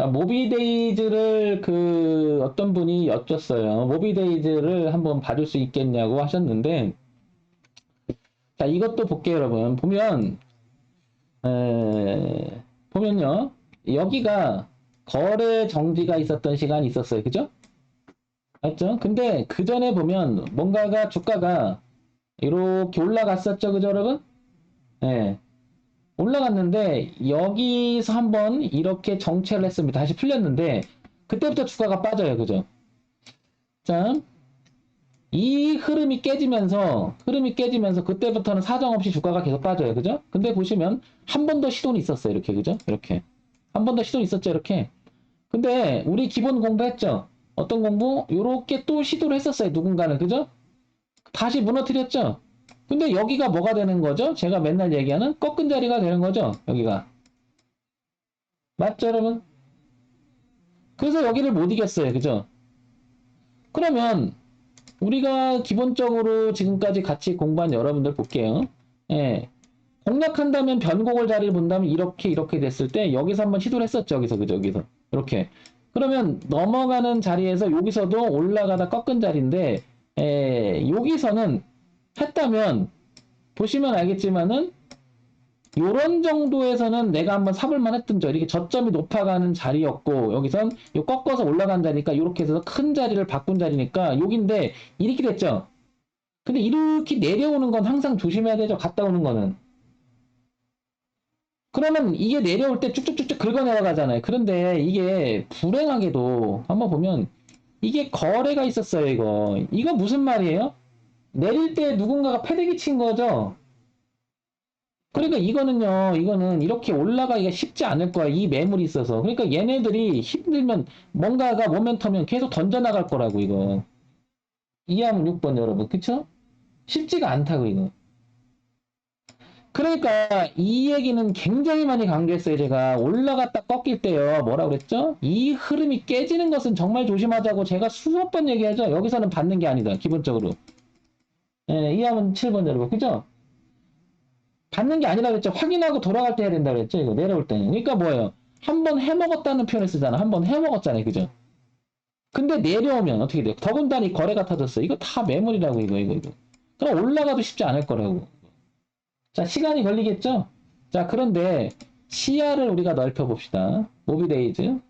자, 모비데이즈를 어떤 분이 여쭸어요. 모비데이즈를 한번 봐줄 수 있겠냐고 하셨는데, 자, 이것도 볼게요, 여러분. 보면요. 여기가 거래 정지가 있었던 시간이 있었어요. 그죠? 맞죠? 근데 그 전에 보면 뭔가가 주가가 이렇게 올라갔었죠. 그죠, 여러분? 예. 올라갔는데 여기서 한번 이렇게 정체를 했습니다. 다시 풀렸는데 그때부터 주가가 빠져요. 그죠? 자, 이 흐름이 깨지면서 그때부터는 사정없이 주가가 계속 빠져요. 그죠? 근데 보시면 한 번 더 시도는 있었어요. 이렇게. 그죠? 이렇게. 한 번 더 시도는 있었죠. 이렇게. 근데 우리 기본 공부했죠? 어떤 공부? 요렇게 또 시도를 했었어요. 누군가는. 그죠? 다시 무너뜨렸죠? 근데 여기가 뭐가 되는 거죠? 제가 맨날 얘기하는 꺾은 자리가 되는 거죠? 여기가. 맞죠, 여러분? 그래서 여기를 못 이겼어요. 그죠? 그러면 우리가 기본적으로 지금까지 같이 공부한 여러분들 볼게요. 예. 공략한다면 변곡을 자리를 본다면 이렇게 됐을 때 여기서 한번 시도를 했었죠. 여기서 그죠? 여기서 이렇게. 그러면 넘어가는 자리에서 여기서도 올라가다 꺾은 자리인데 여기서는 했다면 보시면 알겠지만은 요런 정도에서는 내가 한번 사볼만 했던 저 이렇게 저점이 높아가는 자리였고 여기선 요 꺾어서 올라간 자리니까 이렇게 해서 큰 자리를 바꾼 자리니까 여긴데 이렇게 됐죠. 근데 이렇게 내려오는 건 항상 조심해야 되죠. 갔다 오는 거는. 그러면 이게 내려올 때 쭉쭉쭉쭉 긁어 내려가잖아요. 그런데 이게 불행하게도 한번 보면 이게 거래가 있었어요. 이거 무슨 말이에요? 내릴 때 누군가가 패대기 친 거죠. 그러니까 이거는 이렇게 올라가기가 쉽지 않을 거야. 이 매물이 있어서. 그러니까 얘네들이 힘들면 뭔가가 모멘텀이면 계속 던져나갈 거라고, 이거. 이해하면 6번 여러분. 그쵸? 쉽지가 않다고, 이거. 그러니까 이 얘기는 굉장히 많이 강조했어요. 제가 올라갔다 꺾일 때요. 뭐라고 그랬죠? 이 흐름이 깨지는 것은 정말 조심하자고 제가 수십 번 얘기하죠. 여기서는 받는 게 아니다. 기본적으로. 예, 이해하면 7번 여러분. 그죠? 받는 게 아니라 그랬죠. 확인하고 돌아갈 때 해야 된다 그랬죠. 이거 내려올 때는. 그러니까 뭐예요? 한 번 해먹었다는 표현을 쓰잖아. 한 번 해먹었잖아요. 그죠? 근데 내려오면 어떻게 돼요? 더군다나 이 거래가 터졌어. 이거 다 매물이라고, 이거. 그럼 올라가도 쉽지 않을 거라고. 자, 시간이 걸리겠죠? 자, 그런데 시야를 우리가 넓혀봅시다. 모비데이즈.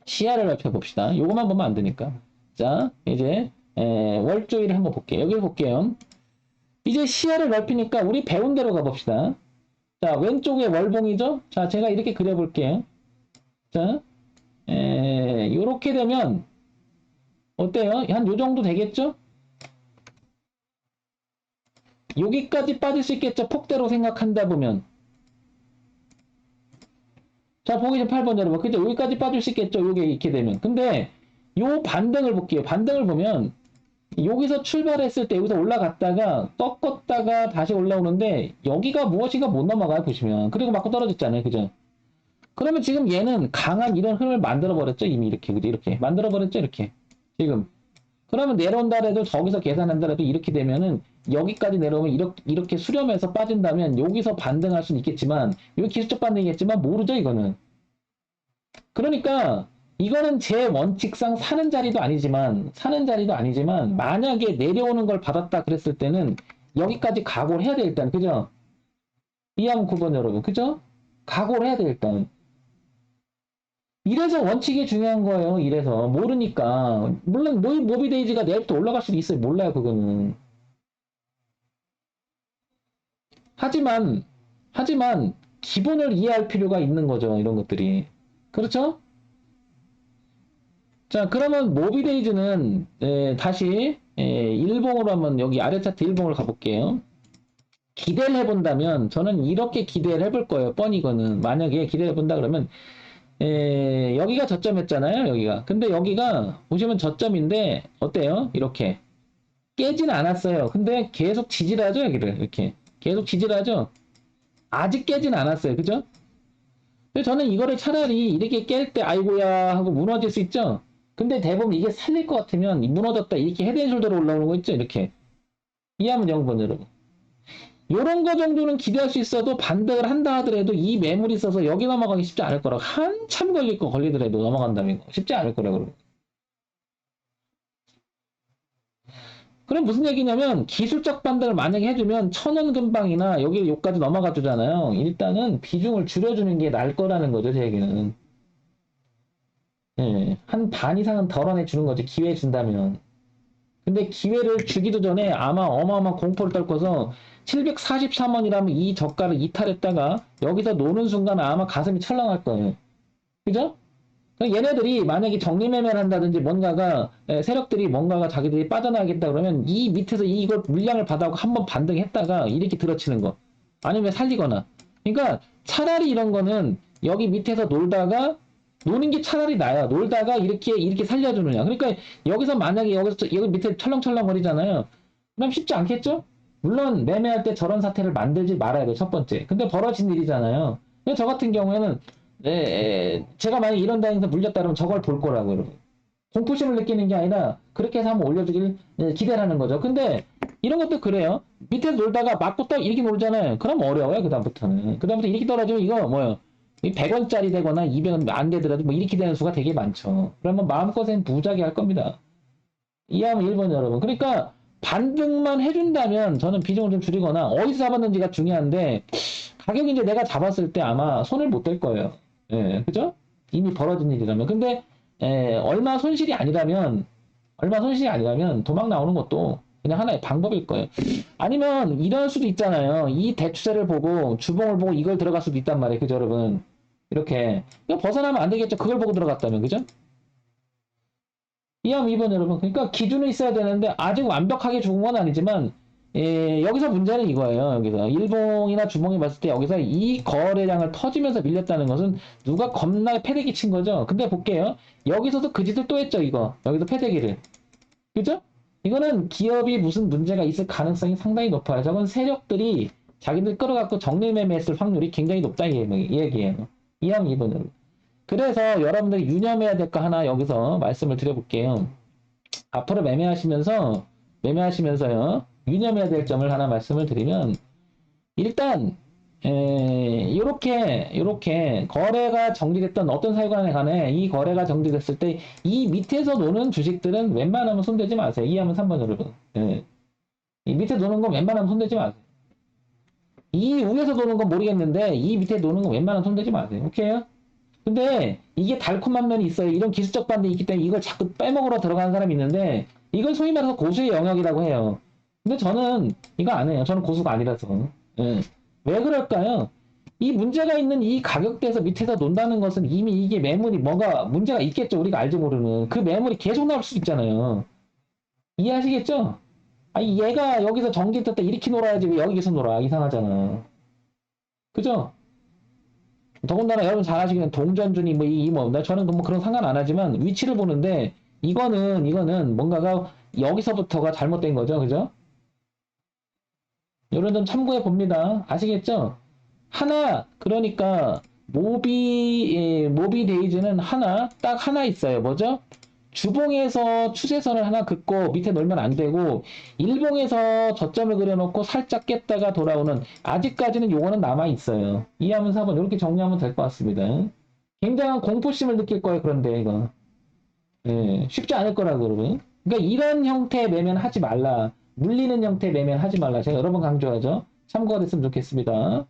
시야를 넓혀봅시다. 요것만 보면 안 되니까. 자, 이제 월조일을 한번 볼게요. 여기 볼게요. 이제 시야를 넓히니까 우리 배운 대로 가봅시다. 자, 왼쪽에 월봉이죠? 자, 제가 이렇게 그려볼게요. 자, 요렇게 되면, 어때요? 한 요 정도 되겠죠? 여기까지 빠질 수 있겠죠? 폭대로 생각한다 보면. 자, 보기 전 8번 여러분. 그죠? 여기까지 빠질 수 있겠죠? 요게 이렇게 되면. 근데, 요 반등을 볼게요. 반등을 보면, 여기서 출발했을 때 여기서 올라갔다가, 꺾었다가 다시 올라오는데, 여기가 무엇인가 못 넘어가요, 보시면. 그리고 맞고 떨어졌잖아요. 그죠? 그러면 지금 얘는 강한 이런 흐름을 만들어버렸죠? 이미 이렇게. 그죠? 이렇게. 만들어버렸죠? 이렇게. 지금. 그러면 내려온다 해도 저기서 계산한다라도 이렇게 되면은 여기까지 내려오면 이렇게 수렴해서 빠진다면 여기서 반등할 수는 있겠지만 이거 기술적 반등이겠지만 모르죠 이거는. 그러니까 이거는 제 원칙상 사는 자리도 아니지만 만약에 내려오는 걸 받았다 그랬을 때는 여기까지 각오를 해야 돼 일단. 그죠? 이해하면 9번 여러분. 그죠? 각오를 해야 돼 일단. 이래서 원칙이 중요한 거예요. 이래서 모르니까 물론 모비데이지가 내일부터 올라갈 수도 있어요. 몰라요 그거는. 하지만 기본을 이해할 필요가 있는 거죠. 이런 것들이. 그렇죠? 자, 그러면 모비데이즈는 다시 일봉으로 한번 여기 아래 차트 일봉을 가볼게요. 기대를 해본다면 저는 이렇게 기대를 해볼 거예요. 뻔이거는. 만약에 기대를 해본다 그러면 여기가 저점이었잖아요. 여기가. 근데 여기가 보시면 저점인데 어때요? 이렇게 깨지는 않았어요. 근데 계속 지지하죠. 여기를 이렇게 계속 지지하죠. 아직 깨지는 않았어요. 그죠? 근데 저는 이거를 차라리 이렇게 깰 때 아이고야 하고 무너질 수 있죠. 근데 대부분 이게 살릴 것 같으면 무너졌다 이렇게 헤드앤숄더로 올라오는 거 있죠. 이렇게 이해하면 0번 여러분. 요런 거 정도는 기대할 수 있어도 반등을 한다 하더라도 이 매물이 있어서 여기 넘어가기 쉽지 않을 거라고. 한참 걸릴 거 걸리더라도 넘어간다면 이거 쉽지 않을 거라고. 그럼 무슨 얘기냐면 기술적 반등을 만약에 해주면 천원 근방이나 여기 여기까지 넘어가 주잖아요. 일단은 비중을 줄여주는 게 나을 거라는 거죠, 제 얘기는. 예, 한 반 이상은 덜어내 주는 거지, 기회 준다면. 근데 기회를 주기도 전에 아마 어마어마한 공포를 떨고서 743원이라면 이 저가를 이탈했다가 여기서 노는 순간 아마 가슴이 철렁할 거예요. 그죠? 그럼 얘네들이 만약에 정리매매를 한다든지 뭔가가 세력들이 뭔가가 자기들이 빠져나가겠다 그러면 이 밑에서 이걸 물량을 받아고 한번 반등했다가 이렇게 들어치는 거 아니면 살리거나. 그러니까 차라리 이런 거는 여기 밑에서 놀다가 노는 게 차라리 나아요. 놀다가 이렇게 살려주느냐. 그러니까 여기서 만약에 여기 밑에 철렁철렁거리잖아요. 그럼 쉽지 않겠죠? 물론 매매할 때 저런 사태를 만들지 말아야 돼, 첫 번째. 근데 벌어진 일이잖아요. 근데 저 같은 경우에는 제가 만약 이런 다행에서 물렸다 그러면 저걸 볼 거라고, 여러분. 공포심을 느끼는 게 아니라 그렇게 해서 한번 올려주길 기대하는 거죠. 근데 이런 것도 그래요. 밑에 놀다가 맞고 딱 이렇게 놀잖아요. 그럼 어려워요, 그다음부터는. 그다음부터 이렇게 떨어지면 이거 뭐예요? 100원짜리 되거나 200원 안 되더라도 뭐 이렇게 되는 수가 되게 많죠. 그러면 마음껏은 부자게 할 겁니다. 이해하면 1번 여러분. 그러니까 반등만 해준다면 저는 비중을 좀 줄이거나 어디서 잡았는지가 중요한데 가격이 이제 내가 잡았을 때 아마 손을 못 댈 거예요. 예, 그죠? 이미 벌어진 일이라면. 근데 얼마 손실이 아니라면 도망 나오는 것도 그냥 하나의 방법일 거예요. 아니면 이럴 수도 있잖아요. 이 대추세를 보고 주봉을 보고 이걸 들어갈 수도 있단 말이에요. 그죠, 여러분? 이렇게. 이거 벗어나면 안 되겠죠. 그걸 보고 들어갔다면, 그죠? 이함 2번 여러분. 그러니까 기준은 있어야 되는데 아직 완벽하게 죽은 건 아니지만 여기서 문제는 이거예요. 여기서 일봉이나 주봉이 봤을 때 여기서 이 거래량을 터지면서 밀렸다는 것은 누가 겁나게 패대기 친 거죠. 근데 볼게요. 여기서도 그 짓을 또 했죠. 이거 여기서 패대기를. 그죠? 이거는 기업이 무슨 문제가 있을 가능성이 상당히 높아요. 저건 세력들이 자기들 끌어갖고 정리매매했을 확률이 굉장히 높다 이 얘기예요. 이함 2번 여러분. 그래서 여러분들이 유념해야 될 거 하나 여기서 말씀을 드려볼게요. 앞으로 매매하시면서요, 유념해야 될 점을 하나 말씀을 드리면, 일단, 요렇게 거래가 정지됐던 어떤 사유간에 간에 이 거래가 정지됐을 때 이 밑에서 노는 주식들은 웬만하면 손대지 마세요. 이해하면 3번 여러분. 예. 이 밑에 노는 건 웬만하면 손대지 마세요. 이 위에서 노는 건 모르겠는데 이 밑에 노는 건 웬만하면 손대지 마세요. 오케이요? 근데 이게 달콤한 면이 있어요. 이런 기술적 반응이 있기 때문에 이걸 자꾸 빼먹으러 들어가는 사람이 있는데 이걸 소위 말해서 고수의 영역이라고 해요. 근데 저는 이거 안 해요. 저는 고수가 아니라서. 예. 왜 그럴까요? 이 문제가 있는 이 가격대에서 밑에서 논다는 것은 이미 이게 매물이 뭐가 문제가 있겠죠. 우리가 알지 모르는. 그 매물이 계속 나올 수 있잖아요. 이해하시겠죠? 아니 얘가 여기서 정지했을 때 이렇게 놀아야지 왜 여기서 놀아. 이상하잖아. 그죠? 더군다나 여러분 잘 아시는 동전주니 나 저는 뭐 그런 상관 안 하지만 위치를 보는데 이거는 뭔가가 여기서부터가 잘못된 거죠. 그죠? 이런 점 참고해 봅니다. 아시겠죠? 그러니까 모비 데이즈는 딱 하나 있어요. 뭐죠? 주봉에서 추세선을 하나 긋고 밑에 놀면 안 되고 일봉에서 저점을 그려놓고 살짝 깼다가 돌아오는 아직까지는 요거는 남아 있어요. 이해하면서 한번 이렇게 정리하면 될 것 같습니다. 굉장한 공포심을 느낄 거예요. 그런데 이거 쉽지 않을 거라고 여러분. 그러니까 이런 형태의 매매는 하지 말라. 물리는 형태의 매매는 하지 말라. 제가 여러 번 강조하죠. 참고가 됐으면 좋겠습니다.